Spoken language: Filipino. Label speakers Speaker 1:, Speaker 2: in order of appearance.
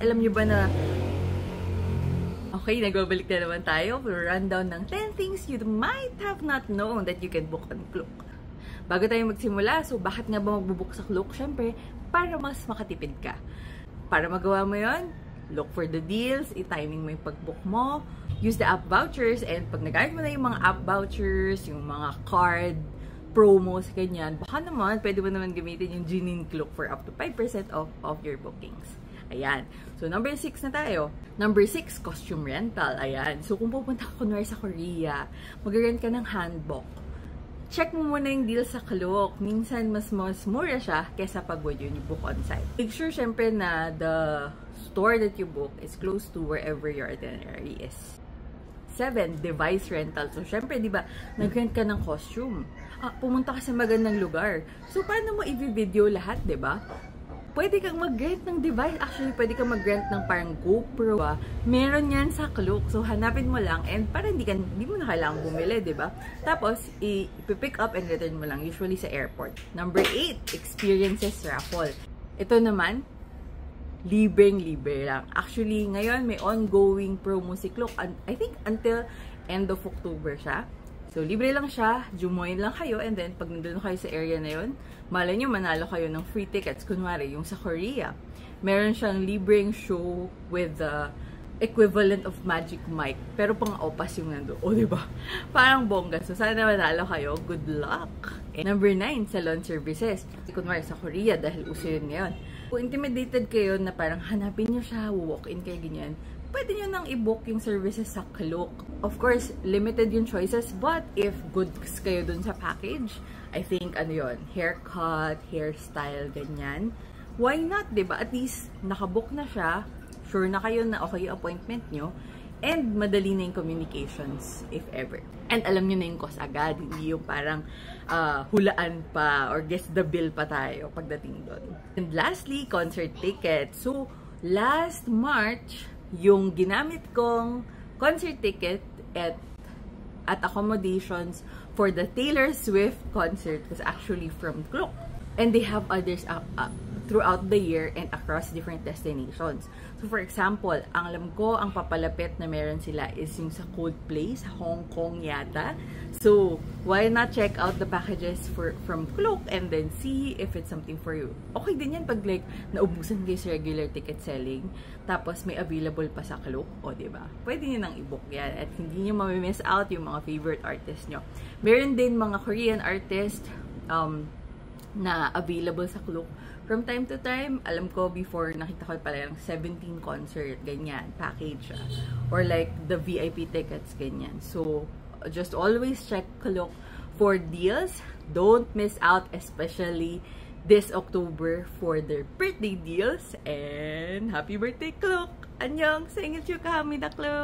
Speaker 1: alam nyo ba na... Okay, nagbabalik na naman tayo for a rundown ng 10 things you might have not known that you can book on Klook. Bago tayo magsimula, so bakit nga ba magbubook sa Klook? Siyempre, para mas makatipid ka. Para magawa mo yon, look for the deals, i-timing mo yung pag-book mo, use the app vouchers, and pag nag-guide mo na yung mga app vouchers, yung mga card, promos, ganyan, baka naman, pwede mo naman gamitin yung Genie Klook for up to 5% off of your bookings. Ayan. So, number 6 na tayo. Number 6, costume rental. Ayan. So, kung pupunta ka kunwari sa Korea, mag-rent ka ng hanbok. Check mo muna yung deal sa Klook. Minsan, mas mura siya kesa pag yun yung book on site. Make sure, syempre, na the store that you book is close to wherever your itinerary is. 7, device rental. So, syempre, di ba, nag-rent ka ng costume. Pumunta ka sa magandang lugar. So, paano mo i-video lahat, di ba? Pwede kang mag-rent ng device. Actually, pwede kang mag-rent ng parang GoPro. Meron yan sa Klook. So, hanapin mo lang. And para hindi mo na kailangan bumili, diba? Tapos, i-pick up and return mo lang. Usually sa airport. Number 8, experiences raffle. Ito naman, libreng-libre lang. Actually, ngayon, may ongoing promo si Klook. I think until end of October siya. So, libre lang siya, jumoin lang kayo, and then, pag nandun kayo sa area na yun, malay nyo, manalo kayo ng free tickets. Kunwari, yung sa Korea, meron siyang libreng show with the equivalent of Magic Mike, pero pang opas yung nandun. O, diba? Parang bongga. So, sana manalo kayo. Good luck! And number 9, salon services. Kunwari, sa Korea, dahil uso yun ngayon. Kung intimidated kayo na parang hanapin nyo siya, walk-in kayo, ganyan, pwede nyo nang i-book yung services sa Klook. Of course, limited yung choices, but if goods kayo dun sa package, I think, haircut, hairstyle, ganyan, why not, diba? At least, nakabook na siya, sure na kayo na okay yung appointment nyo, and madali na yung communications, if ever. And alam nyo na yung cost agad, hindi yung parang hulaan pa, or guess the bill pa tayo pagdating doon. And lastly, concert tickets. So, last March, yung ginamit kong concert ticket at accommodations for the Taylor Swift concert was actually from Klook. And they have others throughout the year and across different destinations. So for example, ang alam ko, ang papalapit na meron sila is yung sa Coldplay, sa Hong Kong yata. So, why not check out the packages from Klook and then see if it's something for you. Okay din yan pag like, naubusan kayo sa regular ticket selling, tapos may available pa sa Klook, o diba? Pwede nyo nang i-book yan at hindi nyo mamimiss out yung mga favorite artists nyo. Meron din mga Korean artists na available sa Klook. From time to time, alam ko before nakita ko pala yung 17 concert, ganyan, package. Or like the VIP tickets, ganyan. So, just always check Klook for deals. Don't miss out, especially this October for their birthday deals. And happy birthday, Klook! Annyeong! 생일 축하합니다, Klook!